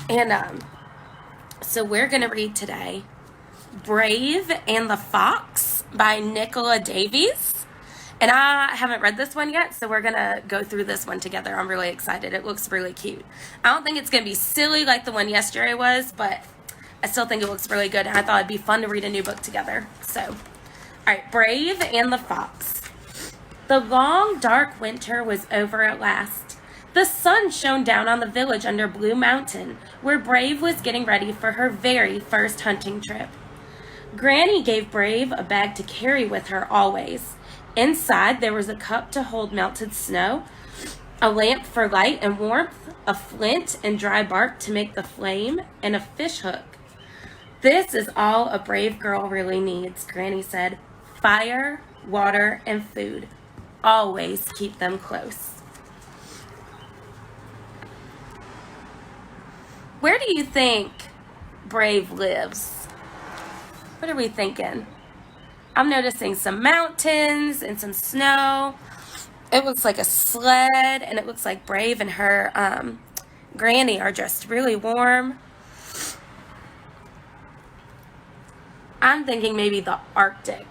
And so we're going to read today Brave and the Fox by Nicola Davies. And I haven't read this one yet, so we're going to go through this one together. I'm really excited. It looks really cute. I don't think it's going to be silly like the one yesterday was, but I still think it looks really good, and I thought it'd be fun to read a new book together. So, all right, Brave and the Fox. The long, dark winter was over at last. The sun shone down on the village under Blue Mountain, where Brave was getting ready for her very first hunting trip. Granny gave Brave a bag to carry with her always. Inside, there was a cup to hold melted snow, a lamp for light and warmth, a flint and dry bark to make the flame, and a fish hook. This is all a brave girl really needs, Granny said. Fire, water, and food. Always keep them close. Where do you think Brave lives? What are we thinking? I'm noticing some mountains and some snow. It looks like a sled, and it looks like Brave and her Granny are dressed really warm. I'm thinking maybe the Arctic.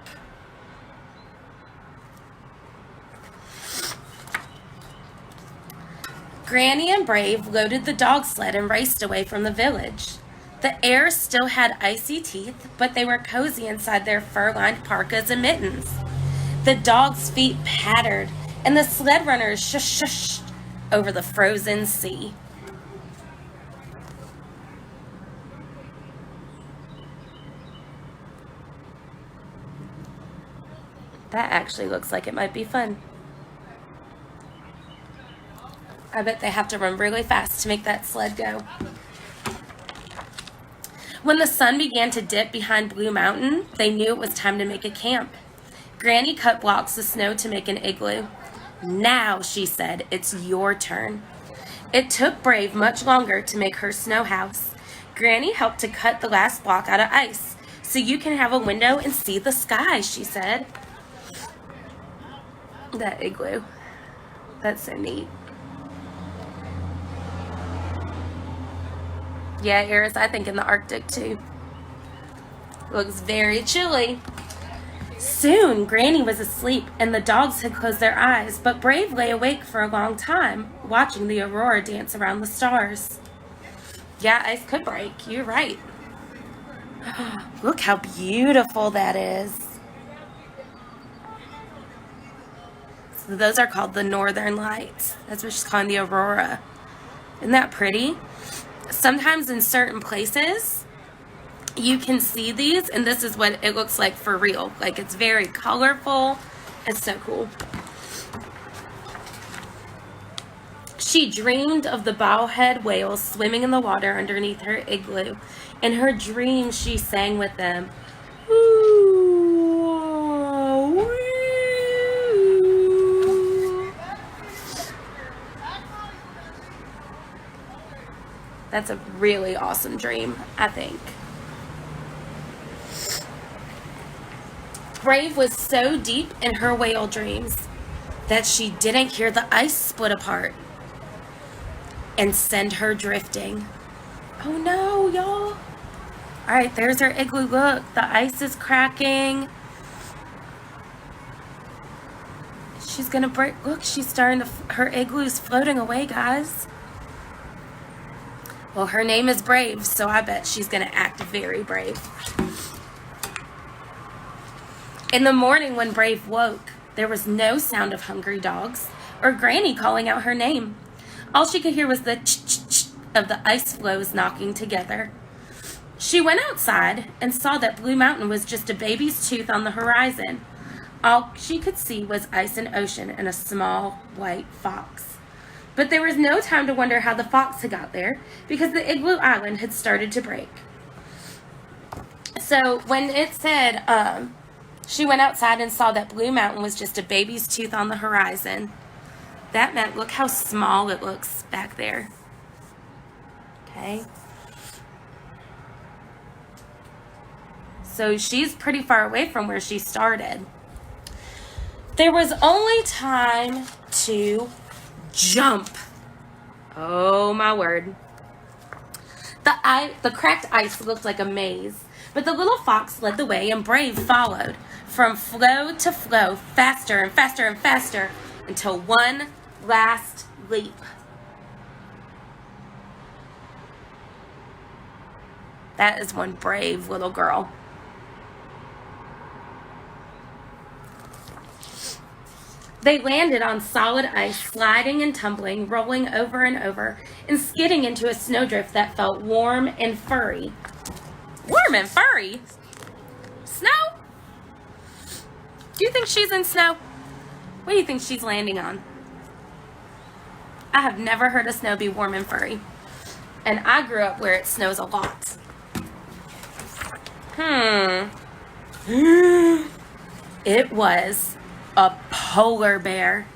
Granny and Brave loaded the dog sled and raced away from the village. The air still had icy teeth, but they were cozy inside their fur-lined parkas and mittens. The dogs' feet pattered, and the sled runners shushed over the frozen sea. That actually looks like it might be fun. I bet they have to run really fast to make that sled go. When the sun began to dip behind Blue Mountain, they knew it was time to make a camp. Granny cut blocks of snow to make an igloo. Now, she said, it's your turn. It took Brave much longer to make her snow house. Granny helped to cut the last block out of ice, so you can have a window and see the sky, she said. That igloo. That's so neat. Yeah, Iris, I think in the Arctic too. Looks very chilly. Soon, Granny was asleep and the dogs had closed their eyes, but Brave lay awake for a long time, watching the aurora dance around the stars. Yeah, ice could break. You're right. Look how beautiful that is. So those are called the Northern Lights. That's what she's calling the aurora. Isn't that pretty? Sometimes in certain places, you can see these, and this is what it looks like for real. Like, it's very colorful. It's so cool. She dreamed of the bowhead whales swimming in the water underneath her igloo. In her dreams, she sang with them. That's a really awesome dream, I think. Brave was so deep in her whale dreams that she didn't hear the ice split apart and send her drifting. Oh no, y'all. All right, there's her igloo. Look, the ice is cracking. She's gonna break. Look, she's starting to, her igloo's floating away, guys. Well, her name is Brave, so I bet she's going to act very brave. In the morning when Brave woke, there was no sound of hungry dogs or Granny calling out her name. All she could hear was the ch-ch-ch of the ice floes knocking together. She went outside and saw that Blue Mountain was just a baby's tooth on the horizon. All she could see was ice and ocean and a small white fox. But there was no time to wonder how the fox had got there, because the igloo island had started to break. So when it said she went outside and saw that Blue Mountain was just a baby's tooth on the horizon, that meant look how small it looks back there. Okay. So she's pretty far away from where she started. There was only time to jump. Oh my word. The cracked ice looked like a maze, but the little fox led the way and Brave followed, from floe to floe, faster and faster and faster, until one last leap. That is one brave little girl. They landed on solid ice, sliding and tumbling, rolling over and over, and skidding into a snowdrift that felt warm and furry. Warm and furry? Snow? Do you think she's in snow? What do you think she's landing on? I have never heard of snow be warm and furry. And I grew up where it snows a lot. It was a polar bear.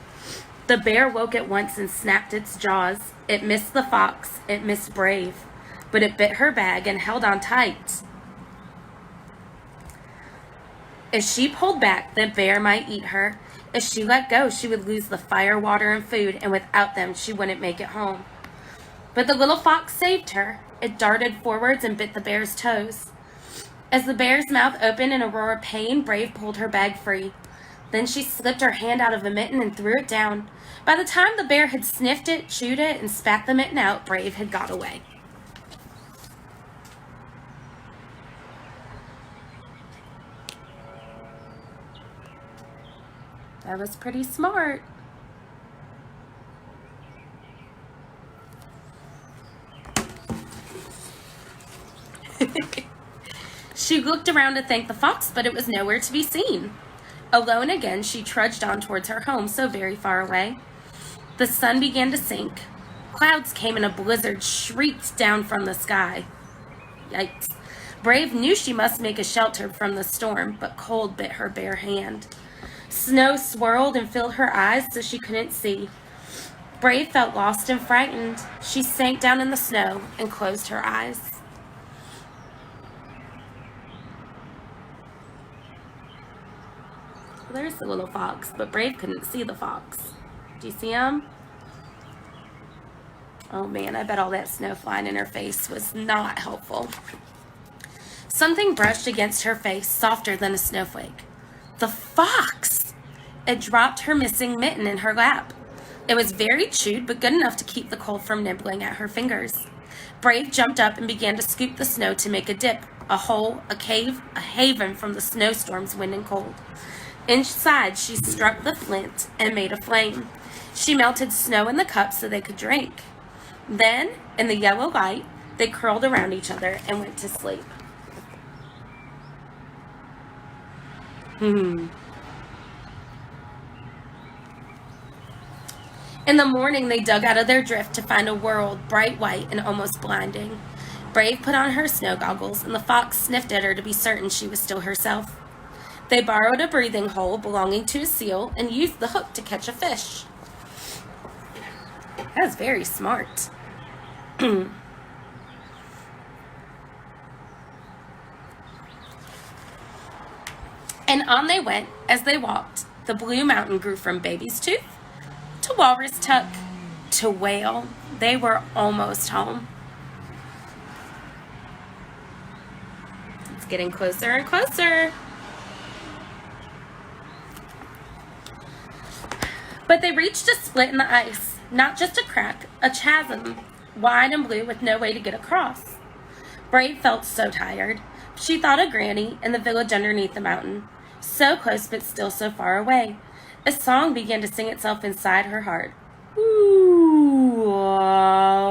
The bear woke at once and snapped its jaws. It missed the fox. It missed Brave. But it bit her bag and held on tight. If she pulled back, the bear might eat her. If she let go, she would lose the fire, water, and food, and without them, she wouldn't make it home. But the little fox saved her. It darted forwards and bit the bear's toes. As the bear's mouth opened in a roar of pain, Brave pulled her bag free. Then she slipped her hand out of the mitten and threw it down. By the time the bear had sniffed it, chewed it, and spat the mitten out, Brave had got away. That was pretty smart. She looked around to thank the fox, but it was nowhere to be seen. Alone again, she trudged on towards her home, so very far away. The sun began to sink. Clouds came in a blizzard, shrieked down from the sky. Yikes. Brave knew she must make a shelter from the storm, but cold bit her bare hand. Snow swirled and filled her eyes so she couldn't see. Brave felt lost and frightened. She sank down in the snow and closed her eyes. Well, there's the little fox, but Brave couldn't see the fox. Do you see him? Oh man, I bet all that snow flying in her face was not helpful. Something brushed against her face, softer than a snowflake. The fox! It dropped her missing mitten in her lap. It was very chewed, but good enough to keep the cold from nibbling at her fingers. Brave jumped up and began to scoop the snow to make a dip, a hole, a cave, a haven from the snowstorm's wind and cold. Inside, she struck the flint and made a flame. She melted snow in the cup so they could drink. Then, in the yellow light, they curled around each other and went to sleep. In the morning, they dug out of their drift to find a world bright white and almost blinding. Brave put on her snow goggles, and the fox sniffed at her to be certain she was still herself. They borrowed a breathing hole belonging to a seal and used the hook to catch a fish. That was very smart. And on they went. As they walked, the blue mountain grew from baby's tooth to walrus tuck to whale. They were almost home. It's getting closer and closer. But they reached a split in the ice, not just a crack, a chasm, wide and blue with no way to get across. Brave felt so tired. She thought of Granny and the village underneath the mountain, so close but still so far away. A song began to sing itself inside her heart. Ooh,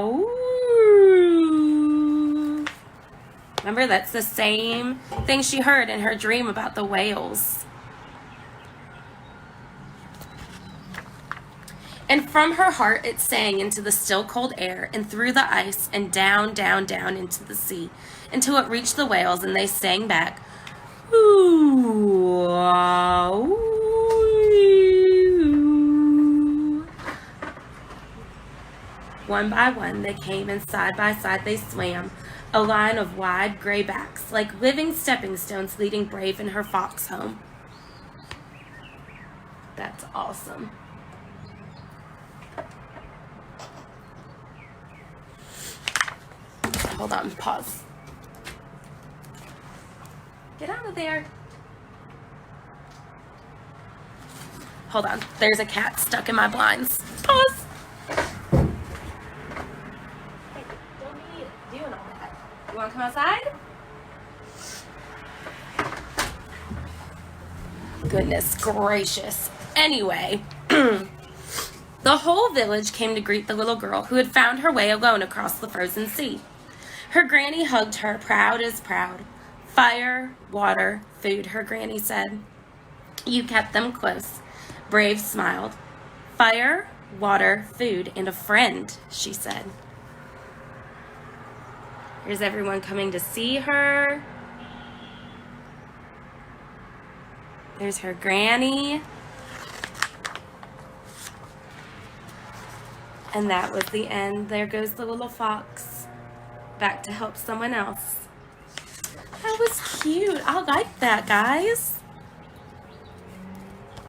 ooh. Remember, that's the same thing she heard in her dream about the whales. And from her heart it sang into the still cold air and through the ice and down, down, down into the sea until it reached the whales and they sang back, ooh, ooh. One by one they came and side by side they swam, a line of wide gray backs like living stepping stones leading Brave and her fox home. That's awesome. hold on, pause. Get out of there. Hold on, there's a cat stuck in my blinds. Pause. Hey, don't be doing all that. You wanna come outside? Goodness gracious. Anyway, the whole village came to greet the little girl who had found her way alone across the frozen sea. Her granny hugged her, proud as proud. Fire, water, food, her granny said. You kept them close. Brave smiled. Fire, water, food, and a friend, she said. Here's everyone coming to see her. There's her granny. And that was the end. There goes the little fox back to help someone else. That was cute. I like that, guys.